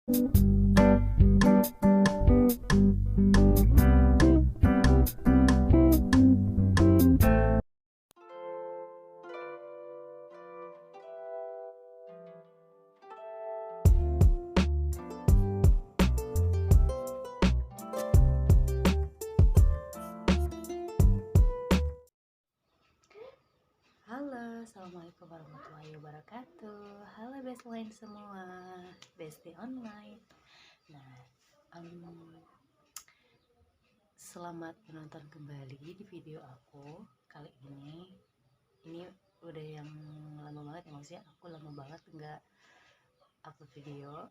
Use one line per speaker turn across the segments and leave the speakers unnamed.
Halo, assalamualaikum warahmatullahi wabarakatuh. Halo bestline semua, bestie online. Nah, selamat menonton kembali di video aku kali ini. Ini udah yang lama banget ya, maksudnya aku lama banget nggak upload video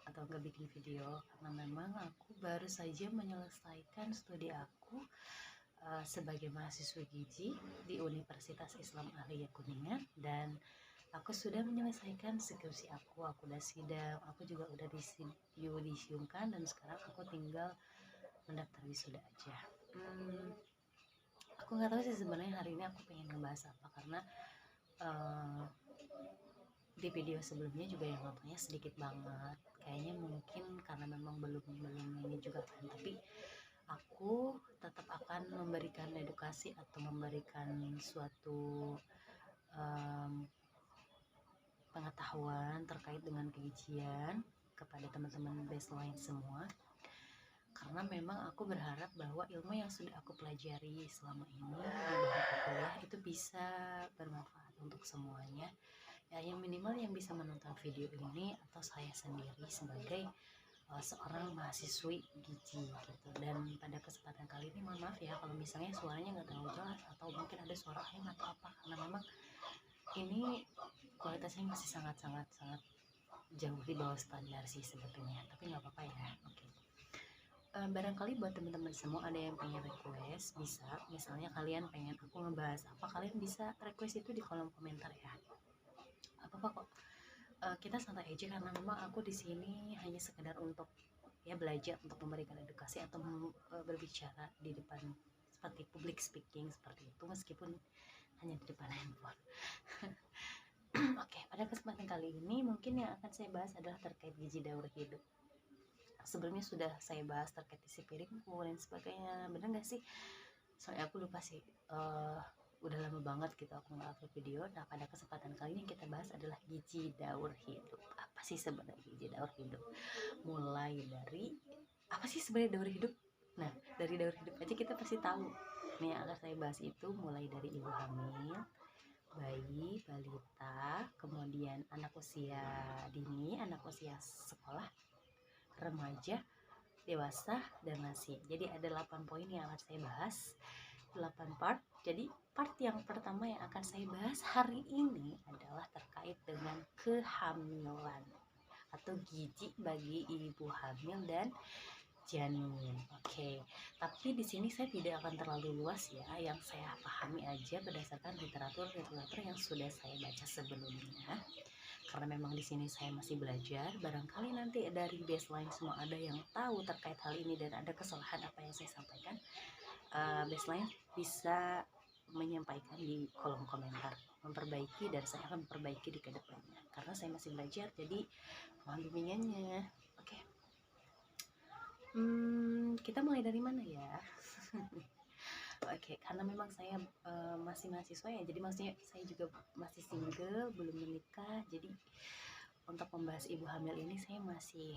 atau nggak bikin video karena memang aku baru saja menyelesaikan studi aku sebagai mahasiswa gizi di Universitas Islam Ahliya Kuningan, dan aku sudah menyelesaikan skripsi aku udah sidang, aku juga udah disiumkan, dan sekarang aku tinggal mendaftar wisuda aja. Aku nggak tahu sih sebenarnya hari ini aku pengen ngebahas apa, karena di video sebelumnya juga yang nontonnya sedikit banget, kayaknya mungkin karena memang belum ini juga kan, tapi aku tetap akan memberikan edukasi atau memberikan suatu pengetahuan terkait dengan kegigian kepada teman-teman baseline semua, karena memang aku berharap bahwa ilmu yang sudah aku pelajari selama ini di bangku kuliah itu bisa bermanfaat untuk semuanya ya, yang minimal yang bisa menonton video ini atau saya sendiri sebagai seorang mahasiswi gizi gitu. Dan pada kesempatan kali ini mohon maaf ya kalau misalnya suaranya nggak terlalu jelas atau mungkin ada suara ayam atau apa, karena memang ini kualitasnya masih sangat jauh di bawah standar sih sebetulnya, tapi nggak apa-apa ya. Oke. Barangkali buat teman-teman semua ada yang pengen request, bisa misalnya kalian pengen aku ngebahas apa, kalian bisa request itu di kolom komentar ya, apa-apa kok. Kita santai aja karena memang aku di sini hanya sekedar untuk ya belajar untuk memberikan edukasi atau berbicara di depan seperti public speaking seperti itu, meskipun hanya di depan handphone. Oke, pada kesempatan kali ini mungkin yang akan saya bahas adalah terkait gizi daur hidup. Sebelumnya sudah saya bahas terkait isi piringku dan sebagainya, bener nggak sih? Soalnya aku lupa sih, udah lama banget gitu aku nggak upload video. Nah, pada kesempatan kali ini kita bahas adalah gizi daur hidup. Apa sih sebenarnya gizi daur hidup? Mulai dari apa sih sebenarnya daur hidup? Nah, dari daur hidup aja kita pasti tahu. Nih yang akan saya bahas itu mulai dari ibu hamil, bayi, balita, kemudian anak usia dini, anak usia sekolah, remaja, dewasa, dan lansia. Jadi ada 8 poin yang akan saya bahas, 8 part. Jadi part yang pertama yang akan saya bahas hari ini adalah terkait dengan kehamilan atau gizi bagi ibu hamil dan janin. Oke. Tapi di sini saya tidak akan terlalu luas ya, yang saya pahami aja berdasarkan literatur yang sudah saya baca sebelumnya. Karena memang di sini saya masih belajar, barangkali nanti dari baseline semua ada yang tahu terkait hal ini dan ada kesalahan apa yang saya sampaikan, baseline bisa menyampaikan di kolom komentar, memperbaiki, dan saya akan memperbaiki di kedepannya karena saya masih belajar, jadi mohon bimbingannya. Oke. Kita mulai dari mana ya? Oke, karena memang saya masih mahasiswa ya, jadi maksudnya saya juga masih single, belum menikah, jadi untuk membahas ibu hamil ini saya masih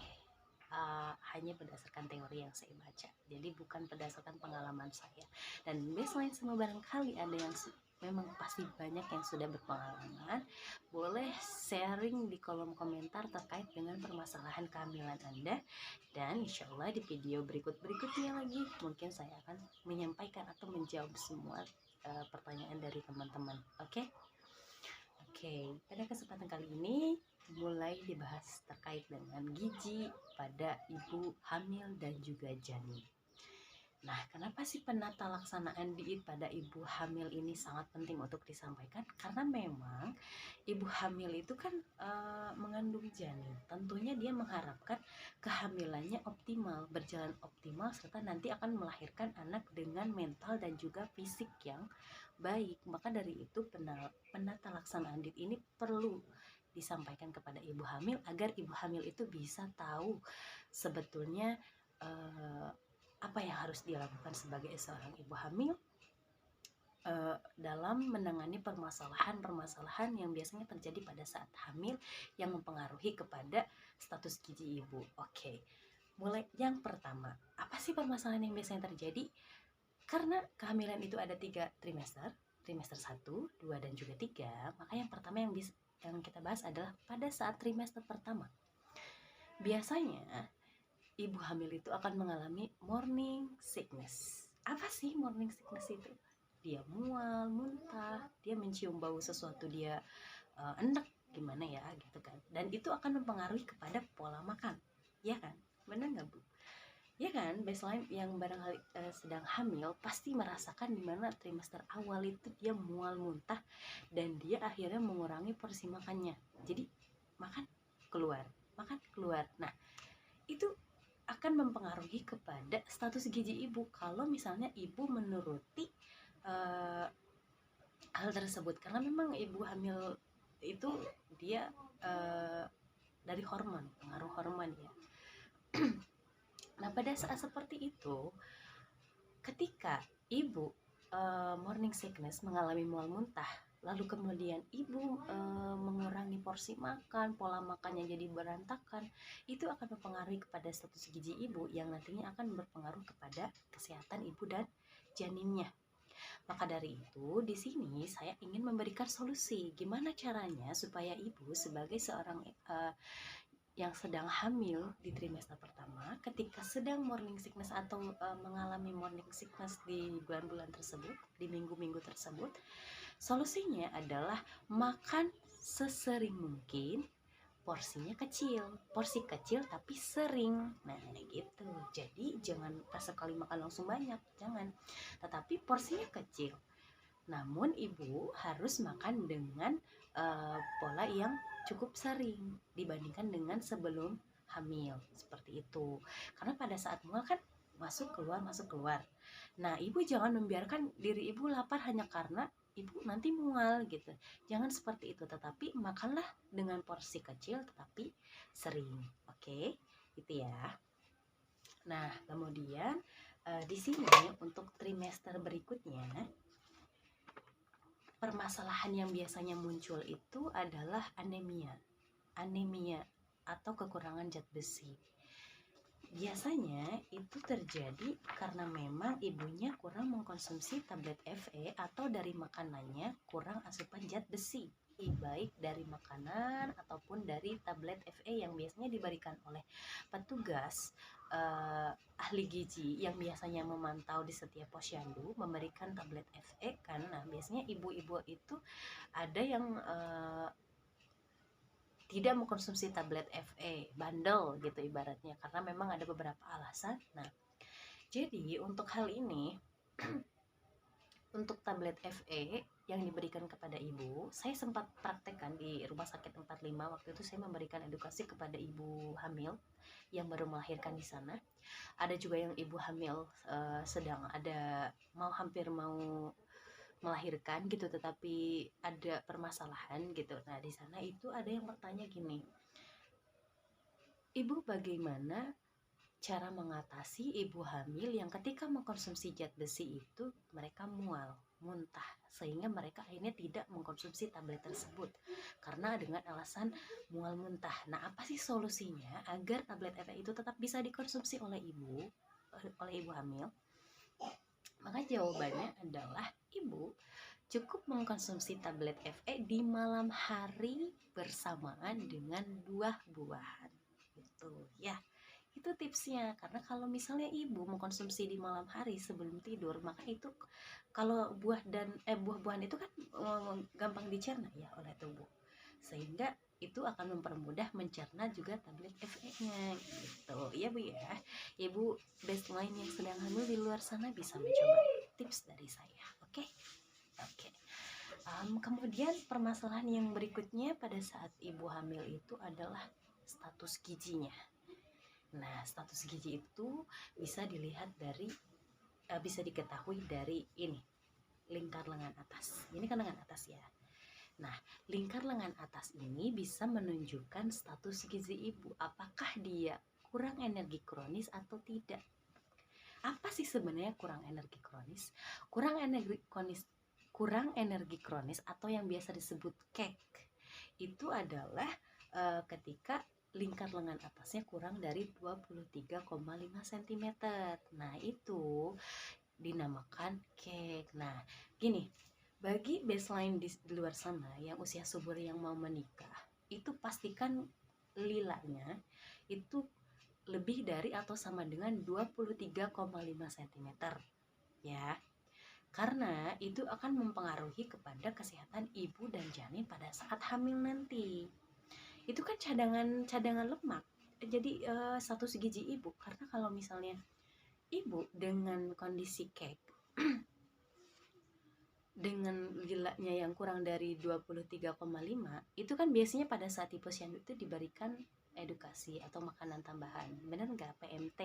hanya berdasarkan teori yang saya baca, jadi bukan berdasarkan pengalaman saya. Dan baseline semua barangkali ada yang memang pasti banyak yang sudah berpengalaman, boleh sharing di kolom komentar terkait dengan permasalahan kehamilan Anda, dan insya Allah di video berikutnya lagi mungkin saya akan menyampaikan atau menjawab semua pertanyaan dari teman-teman. Oke. Pada kesempatan kali ini mulai dibahas terkait dengan gizi pada ibu hamil dan juga janin. Nah, kenapa sih penata laksanaan diet pada ibu hamil ini sangat penting untuk disampaikan? Karena memang ibu hamil itu kan mengandung janin. Tentunya dia mengharapkan kehamilannya optimal, berjalan optimal, serta nanti akan melahirkan anak dengan mental dan juga fisik yang baik. Maka dari itu penata laksanaan diet ini perlu disampaikan kepada ibu hamil agar ibu hamil itu bisa tahu sebetulnya apa yang harus dilakukan sebagai seorang ibu hamil dalam menangani permasalahan yang biasanya terjadi pada saat hamil yang mempengaruhi kepada status gizi ibu. Oke. Mulai yang pertama, apa sih permasalahan yang biasanya terjadi? Karena kehamilan itu ada 3 trimester, trimester 1, 2, dan juga 3, maka yang pertama yang kita bahas adalah pada saat trimester pertama. Biasanya ibu hamil itu akan mengalami morning sickness. Apa sih morning sickness itu? Dia mual, muntah, dia mencium bau sesuatu, dia enek gimana ya gitu kan. Dan itu akan mempengaruhi kepada pola makan. Ya kan? Benar nggak Bu? Ya kan, baseline yang barangkali sedang hamil pasti merasakan dimana trimester awal itu dia mual muntah dan dia akhirnya mengurangi porsi makannya. Jadi makan keluar. Nah, itu akan mempengaruhi kepada status gizi ibu kalau misalnya ibu menuruti hal tersebut, karena memang ibu hamil itu dia dari hormon, pengaruh hormon ya. Nah, pada saat seperti itu, ketika ibu morning sickness, mengalami mual muntah, lalu kemudian ibu mengurangi porsi makan, pola makannya jadi berantakan, itu akan mempengaruhi kepada status gizi ibu yang nantinya akan berpengaruh kepada kesehatan ibu dan janinnya. Maka dari itu, di sini saya ingin memberikan solusi gimana caranya supaya ibu sebagai seorang yang sedang hamil di trimester pertama, ketika sedang morning sickness atau mengalami morning sickness di bulan-bulan tersebut, di minggu-minggu tersebut, solusinya adalah makan sesering mungkin, porsi kecil tapi sering. Nah gitu, jadi jangan pas sekali makan langsung banyak, jangan, tetapi porsinya kecil. Namun ibu harus makan dengan pola yang cukup sering dibandingkan dengan sebelum hamil, seperti itu. Karena pada saat mual kan masuk keluar. Nah, ibu jangan membiarkan diri ibu lapar hanya karena ibu nanti mual gitu. Jangan seperti itu, tetapi makanlah dengan porsi kecil tetapi sering. Oke, gitu ya. Nah, kemudian di sini untuk trimester berikutnya, permasalahan yang biasanya muncul itu adalah anemia atau kekurangan zat besi. Biasanya itu terjadi karena memang ibunya kurang mengkonsumsi tablet Fe atau dari makanannya kurang asupan zat besi, baik dari makanan ataupun dari tablet Fe yang biasanya diberikan oleh petugas ahli gizi yang biasanya memantau di setiap posyandu memberikan tablet Fe. Karena biasanya ibu-ibu itu ada yang tidak mengkonsumsi tablet Fe, bandel gitu ibaratnya, karena memang ada beberapa alasan. Nah, jadi untuk hal ini untuk tablet Fe yang diberikan kepada ibu, saya sempat praktekkan di Rumah Sakit 45. Waktu itu saya memberikan edukasi kepada ibu hamil yang baru melahirkan di sana. Ada juga yang ibu hamil sedang ada hampir mau melahirkan gitu, tetapi ada permasalahan gitu. Nah, di sana itu ada yang bertanya gini, ibu bagaimana cara mengatasi ibu hamil yang ketika mengkonsumsi zat besi itu mereka mual, muntah, sehingga mereka akhirnya tidak mengkonsumsi tablet tersebut karena dengan alasan mual muntah. Nah, apa sih solusinya agar tablet Fe itu tetap bisa dikonsumsi oleh ibu hamil? Maka jawabannya adalah ibu cukup mengkonsumsi tablet Fe di malam hari bersamaan dengan buah-buahan. Gitu ya. Itu tipsnya, karena kalau misalnya ibu mengkonsumsi di malam hari sebelum tidur, maka itu kalau buah-buahan itu kan gampang dicerna ya oleh tubuh, sehingga itu akan mempermudah mencerna juga tablet Fe-nya gitu ya Bu ya. Ibu baseline yang sedang hamil di luar sana bisa mencoba tips dari saya. Oke. Kemudian permasalahan yang berikutnya pada saat ibu hamil itu adalah status gizinya. Nah, status gizi itu bisa dilihat dari bisa diketahui dari ini, lingkar lengan atas. Ini kan lengan atas ya. Nah, lingkar lengan atas ini bisa menunjukkan status gizi ibu, apakah dia kurang energi kronis atau tidak. Apa sih sebenarnya kurang energi kronis? Kurang energi kronis atau yang biasa disebut cake itu adalah ketika lingkar lengan atasnya kurang dari 23,5 cm. Nah, itu dinamakan cake. Nah, gini, bagi baseline di luar sana yang usia subur yang mau menikah, itu pastikan lilanya itu lebih dari atau sama dengan 23,5 cm ya. Karena itu akan mempengaruhi kepada kesehatan ibu dan janin pada saat hamil nanti. Itu kan cadangan lemak. Jadi status gizi ibu, karena kalau misalnya ibu dengan kondisi cake dengan gilanya yang kurang dari 23,5, itu kan biasanya pada saat di posyandu itu diberikan edukasi atau makanan tambahan, benar nggak? PMT,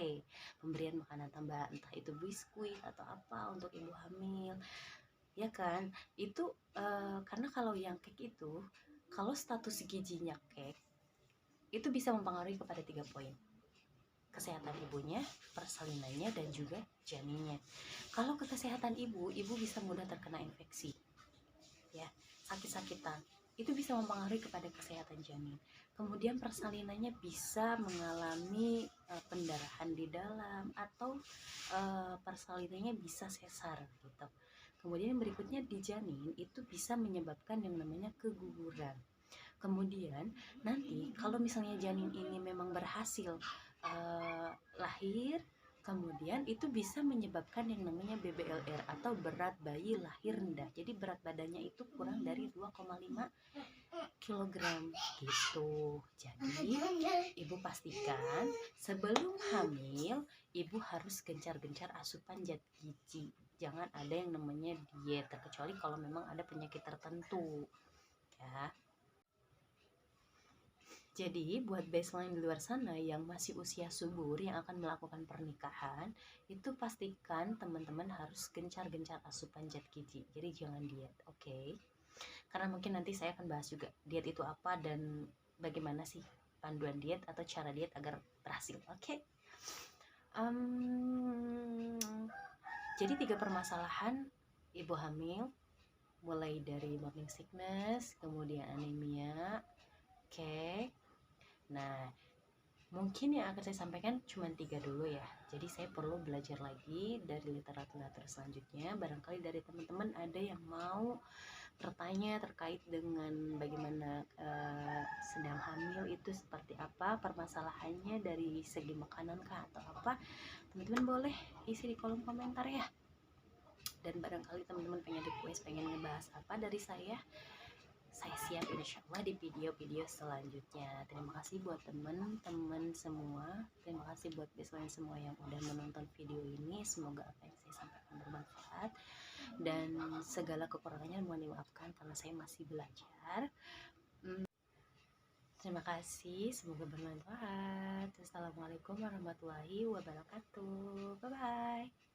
pemberian makanan tambahan, entah itu biskuit atau apa untuk ibu hamil, ya kan? Itu karena kalau yang cake itu, kalau status gizinya cake itu bisa mempengaruhi kepada 3 poin: kesehatan ibunya, persalinannya, dan juga janinnya. Kalau ke kesehatan ibu bisa mudah terkena infeksi, ya, sakit-sakitan. Itu bisa mempengaruhi kepada kesehatan janin. Kemudian persalinannya bisa mengalami pendarahan di dalam, atau persalinannya bisa sesar gitu. Kemudian berikutnya di janin itu bisa menyebabkan yang namanya keguguran. Kemudian nanti kalau misalnya janin ini memang berhasil lahir, kemudian itu bisa menyebabkan yang namanya BBLR atau berat bayi lahir rendah. Jadi berat badannya itu kurang dari 2,5 kg gitu. Jadi ibu pastikan sebelum hamil ibu harus gencar-gencar asupan zat gizi. Jangan ada yang namanya diet, terkecuali kalau memang ada penyakit tertentu ya. Jadi buat baseline di luar sana yang masih usia subur yang akan melakukan pernikahan, itu pastikan teman-teman harus gencar-gencar asupan zat gizi. Jadi jangan diet, oke? Karena mungkin nanti saya akan bahas juga diet itu apa dan bagaimana sih panduan diet atau cara diet agar berhasil, oke? Jadi 3 permasalahan ibu hamil, mulai dari morning sickness, kemudian anemia, cake. Nah, mungkin yang akan saya sampaikan cuma 3 dulu ya. Jadi saya perlu belajar lagi dari literatur selanjutnya. Barangkali dari teman-teman ada yang mau bertanya terkait dengan bagaimana sedang hamil itu seperti apa, permasalahannya dari segi makanan kah atau apa. Teman-teman boleh isi di kolom komentar ya. Dan barangkali teman-teman pengen request, pengen ngebahas apa dari saya siap insya Allah di video-video selanjutnya. Terima kasih buat teman-teman semua, terima kasih buat baseline semua yang udah menonton video ini. Semoga apa yang saya sampaikan bermanfaat dan segala kekurangannya mohon dimaafkan karena saya masih belajar. Terima kasih, semoga bermanfaat. Assalamualaikum warahmatullahi wabarakatuh. Bye bye.